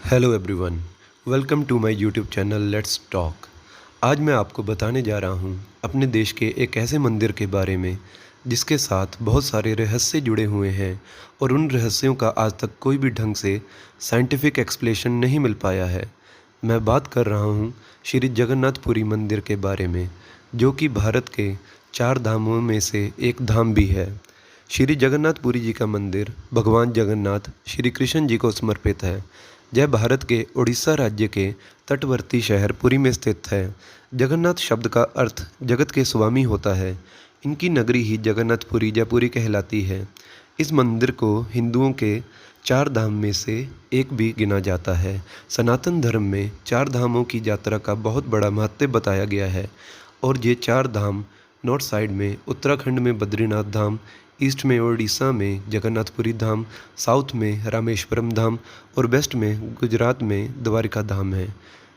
Hello everyone, welcome to my YouTube channel let's talk. आज मैं आपको बताने जा रहा हूँ अपने देश के एक ऐसे मंदिर के बारे में जिसके साथ बहुत सारे रहस्य जुड़े हुए हैं और उन रहस्यों का आज तक कोई भी ढंग से साइंटिफिक एक्सप्लेनेशन नहीं मिल पाया है। मैं बात कर रहा हूँ श्री जगन्नाथपुरी मंदिर के बारे में, जो कि भारत के 4 धामों में से एक धाम भी है। श्री जगन्नाथपुरी जी का मंदिर भगवान जगन्नाथ श्री कृष्ण जी को समर्पित है। यह भारत के उड़ीसा राज्य के तटवर्ती शहर पुरी में स्थित है। जगन्नाथ शब्द का अर्थ जगत के स्वामी होता है। इनकी नगरी ही जगन्नाथपुरी जयपुरी कहलाती है। इस मंदिर को हिंदुओं के 4 धाम में से एक भी गिना जाता है। सनातन धर्म में 4 धामों की यात्रा का बहुत बड़ा महत्व बताया गया है और ये 4 धाम नॉर्थ साइड में उत्तराखंड में बद्रीनाथ धाम, ईस्ट में उड़ीसा में जगन्नाथपुरी धाम, साउथ में रामेश्वरम धाम और वेस्ट में गुजरात में द्वारिका धाम है।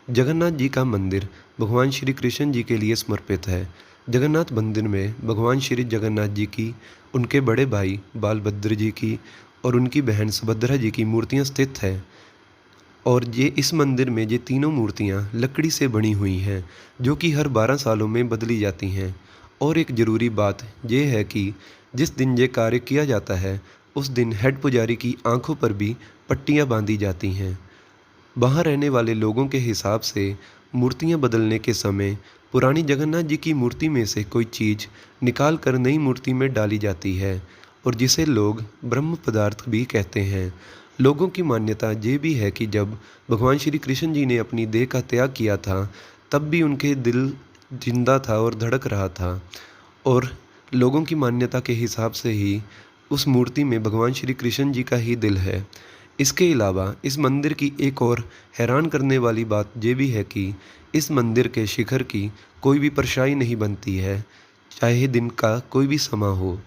जगन्नाथ जी का मंदिर भगवान श्री कृष्ण जी के लिए समर्पित है। जगन्नाथ मंदिर में भगवान श्री जगन्नाथ जी की, उनके बड़े भाई बालभद्र जी की और उनकी बहन सुभद्रा जी की मूर्तियां स्थित हैं। और ये इस मंदिर में ये तीनों मूर्तियाँ लकड़ी से बनी हुई हैं, जो कि हर 12 सालों में बदली जाती हैं। और एक ज़रूरी बात ये है कि जिस दिन ये कार्य किया जाता है उस दिन हेड पुजारी की आंखों पर भी पट्टियाँ बांधी जाती हैं। वहाँ रहने वाले लोगों के हिसाब से मूर्तियाँ बदलने के समय पुरानी जगन्नाथ जी की मूर्ति में से कोई चीज़ निकाल कर नई मूर्ति में डाली जाती है और जिसे लोग ब्रह्म पदार्थ भी कहते हैं। लोगों की मान्यता ये भी है कि जब भगवान श्री कृष्ण जी ने अपनी देह का त्याग किया था तब भी उनके दिल जिंदा था और धड़क रहा था और लोगों की मान्यता के हिसाब से ही उस मूर्ति में भगवान श्री कृष्ण जी का ही दिल है। इसके अलावा इस मंदिर की एक और हैरान करने वाली बात ये भी है कि इस मंदिर के शिखर की कोई भी परछाई नहीं बनती है, चाहे दिन का कोई भी समा हो।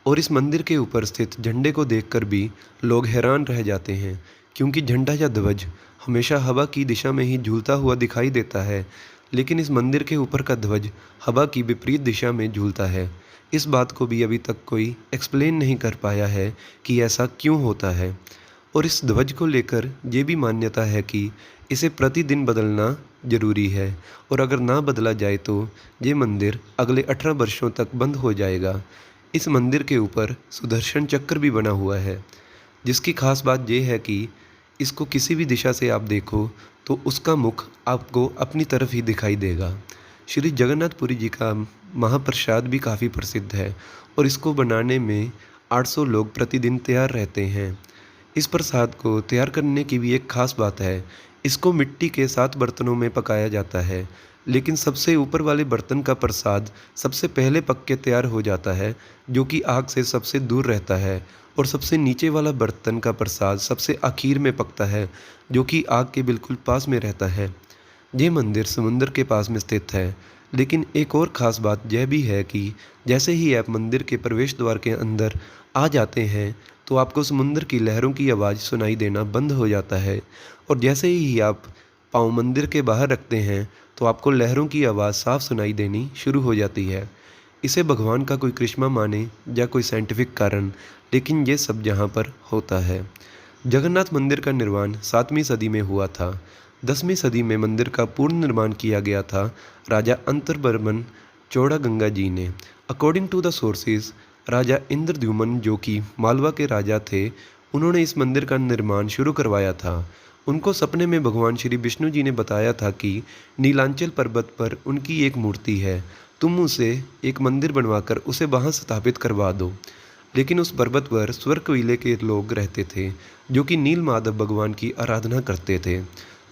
और इस मंदिर के ऊपर स्थित झंडे को देखकर भी लोग हैरान रह जाते हैं, क्योंकि झंडा या ध्वज हमेशा हवा की दिशा में ही झूलता हुआ दिखाई देता है, लेकिन इस मंदिर के ऊपर का ध्वज हवा की विपरीत दिशा में झूलता है। इस बात को भी अभी तक कोई एक्सप्लेन नहीं कर पाया है कि ऐसा क्यों होता है। और इस ध्वज को लेकर ये भी मान्यता है कि इसे प्रतिदिन बदलना जरूरी है और अगर ना बदला जाए तो ये मंदिर अगले 18 वर्षों तक बंद हो जाएगा। इस मंदिर के ऊपर सुदर्शन चक्र भी बना हुआ है, जिसकी खास बात यह है कि इसको किसी भी दिशा से आप देखो तो उसका मुख आपको अपनी तरफ ही दिखाई देगा। श्री जगन्नाथपुरी जी का महाप्रसाद भी काफ़ी प्रसिद्ध है और इसको बनाने में 800 लोग प्रतिदिन तैयार रहते हैं। इस प्रसाद को तैयार करने की भी एक खास बात है। इसको मिट्टी के 7 बर्तनों में पकाया जाता है, लेकिन सबसे ऊपर वाले बर्तन का प्रसाद सबसे पहले पक के तैयार हो जाता है, जो कि आग से सबसे दूर रहता है, और सबसे नीचे वाला बर्तन का प्रसाद सबसे आखिर में पकता है, जो कि आग के बिल्कुल पास में रहता है। ये मंदिर समुंदर के पास में स्थित है, लेकिन एक और ख़ास बात यह भी है कि जैसे ही आप मंदिर के प्रवेश द्वार के अंदर आ जाते हैं तो आपको समुंदर की लहरों की आवाज़ सुनाई देना बंद हो जाता है और जैसे ही आप पाँव मंदिर के बाहर रखते हैं तो आपको लहरों की आवाज़ साफ सुनाई देनी शुरू हो जाती है। इसे भगवान का कोई करिश्मा माने या कोई साइंटिफिक कारण, लेकिन ये सब यहाँ पर होता है। जगन्नाथ मंदिर का निर्माण 7वीं सदी में हुआ था। 10वीं सदी में मंदिर का पूर्ण निर्माण किया गया था राजा अंतरबर्मन चौड़ागंगा जी ने। अकॉर्डिंग टू द सोर्सेज, राजा इंद्रद्युम्न जो कि मालवा के राजा थे, उन्होंने इस मंदिर का निर्माण शुरू करवाया था। उनको सपने में भगवान श्री विष्णु जी ने बताया था कि नीलांचल पर्वत पर उनकी एक मूर्ति है, तुम उसे एक मंदिर बनवाकर उसे वहाँ स्थापित करवा दो। लेकिन उस पर्वत पर स्वर्गविले के लोग रहते थे, जो कि नील माधव भगवान की आराधना करते थे।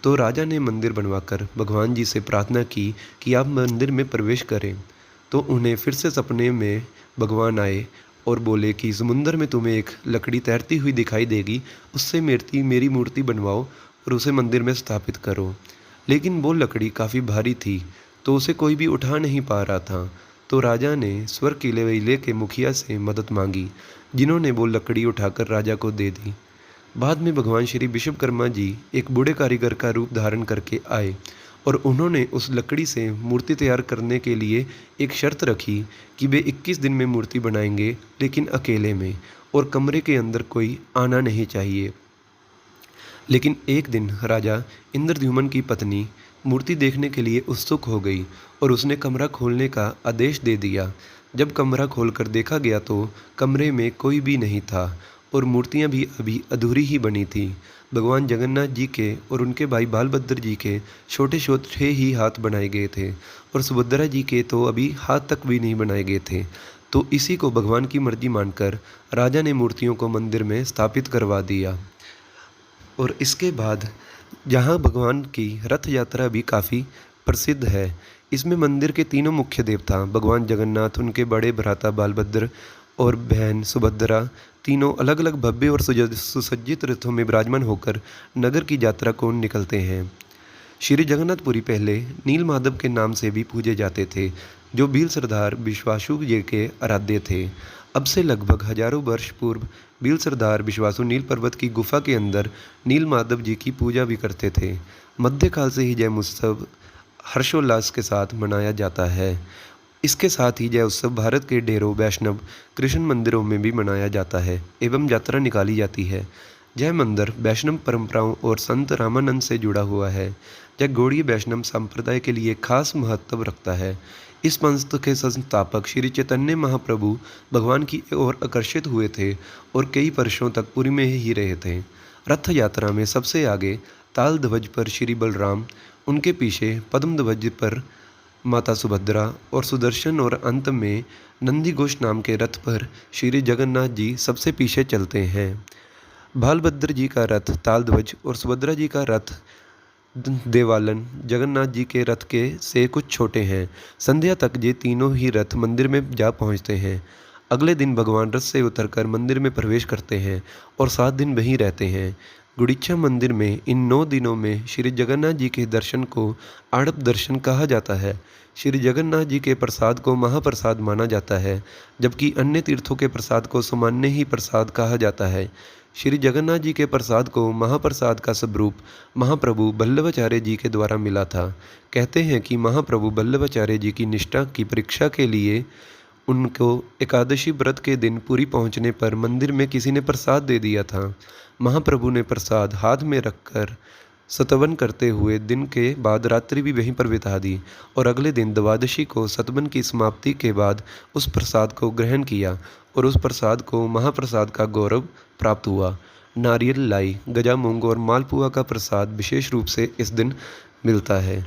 तो राजा ने मंदिर बनवाकर भगवान जी से प्रार्थना की कि आप मंदिर में प्रवेश करें। तो उन्हें फिर से सपने में भगवान आए और बोले कि समुंदर में तुम्हें एक लकड़ी तैरती हुई दिखाई देगी, उससे मेरी मूर्ति बनवाओ और उसे मंदिर में स्थापित करो। लेकिन वो लकड़ी काफ़ी भारी थी, तो उसे कोई भी उठा नहीं पा रहा था। तो राजा ने स्वर्ग किले के मुखिया से मदद मांगी, जिन्होंने वो लकड़ी उठाकर राजा को दे दी। बाद में भगवान श्री विश्वकर्मा जी एक बूढ़े कारीगर का रूप धारण करके आए और उन्होंने उस लकड़ी से मूर्ति तैयार करने के लिए एक शर्त रखी कि वे 21 दिन में मूर्ति बनाएंगे, लेकिन अकेले में, और कमरे के अंदर कोई आना नहीं चाहिए। लेकिन एक दिन राजा इंद्रद्युम्न की पत्नी मूर्ति देखने के लिए उत्सुक हो गई और उसने कमरा खोलने का आदेश दे दिया। जब कमरा खोलकर देखा गया तो कमरे में कोई भी नहीं था और मूर्तियां भी अभी अधूरी ही बनी थी। भगवान जगन्नाथ जी के और उनके भाई बालभद्र जी के छोटे छोटे ही हाथ बनाए गए थे और सुभद्रा जी के तो अभी हाथ तक भी नहीं बनाए गए थे। तो इसी को भगवान की मर्जी मानकर राजा ने मूर्तियों को मंदिर में स्थापित करवा दिया। और इसके बाद जहाँ भगवान की रथ यात्रा भी काफ़ी प्रसिद्ध है। इसमें मंदिर के तीनों मुख्य देवता भगवान जगन्नाथ, उनके बड़े भ्राता बालभद्र और बहन सुभद्रा, तीनों अलग अलग भव्य और सुसज्जित रथों में विराजमान होकर नगर की यात्रा को निकलते हैं। श्री जगन्नाथपुरी पहले नील माधव के नाम से भी पूजे जाते थे, जो भील सरदार विश्वासु जी के आराध्य थे। अब से लगभग हजारों वर्ष पूर्व भील सरदार विश्वासु नील पर्वत की गुफा के अंदर नील माधव जी की पूजा भी करते थे। मध्यकाल से ही जय उत्सव हर्षोल्लास के साथ मनाया जाता है। इसके साथ ही जय उत्सव भारत के ढेरों वैष्णव कृष्ण मंदिरों में भी मनाया जाता है एवं यात्रा निकाली जाती है। जय मंदिर वैष्णव परंपराओं और संत रामानंद से जुड़ा हुआ है। जय गौड़ीय वैष्णव संप्रदाय के लिए खास महत्व रखता है। इस पंथ के संस्थापक श्री चैतन्य महाप्रभु भगवान की ओर आकर्षित हुए थे और कई वर्षों तक पुरी में ही रहे थे। रथ यात्रा में सबसे आगे ताल ध्वज पर श्री बलराम, उनके पीछे पद्म ध्वज पर माता सुभद्रा और सुदर्शन, और अंत में नंदीघोष नाम के रथ पर श्री जगन्नाथ जी सबसे पीछे चलते हैं। बालभद्र जी का रथ तालध्वज और सुभद्रा जी का रथ देवालन जगन्नाथ जी के रथ के से कुछ छोटे हैं। संध्या तक ये तीनों ही रथ मंदिर में जा पहुंचते हैं। अगले दिन भगवान रथ से उतरकर मंदिर में प्रवेश करते हैं और 7 दिन वहीं रहते हैं। गुड़ीचा मंदिर में इन 9 दिनों में श्री जगन्नाथ जी के दर्शन को आड़प दर्शन कहा जाता है। श्री जगन्नाथ जी के प्रसाद को महाप्रसाद माना जाता है, जबकि अन्य तीर्थों के प्रसाद को सामान्य ही प्रसाद कहा जाता है। श्री जगन्नाथ जी के प्रसाद को महाप्रसाद का स्वरूप महाप्रभु बल्लभाचार्य जी के द्वारा मिला था। कहते हैं कि महाप्रभु बल्लभाचार्य जी की निष्ठा की परीक्षा के लिए उनको एकादशी व्रत के दिन पुरी पहुंचने पर मंदिर में किसी ने प्रसाद दे दिया था। महाप्रभु ने प्रसाद हाथ में रखकर सतवन करते हुए दिन के बाद रात्रि भी वहीं पर बिता दी और अगले दिन द्वादशी को सतवन की समाप्ति के बाद उस प्रसाद को ग्रहण किया और उस प्रसाद को महाप्रसाद का गौरव प्राप्त हुआ। नारियल, लाई, गजा मूंग और मालपुआ का प्रसाद विशेष रूप से इस दिन मिलता है।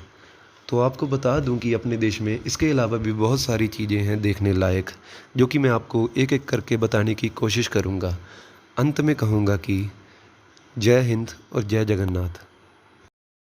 तो आपको बता दूं कि अपने देश में इसके अलावा भी बहुत सारी चीज़ें हैं देखने लायक, जो कि मैं आपको एक एक करके बताने की कोशिश करूंगा। अंत में कहूँगा कि जय हिंद और जय जगन्नाथ।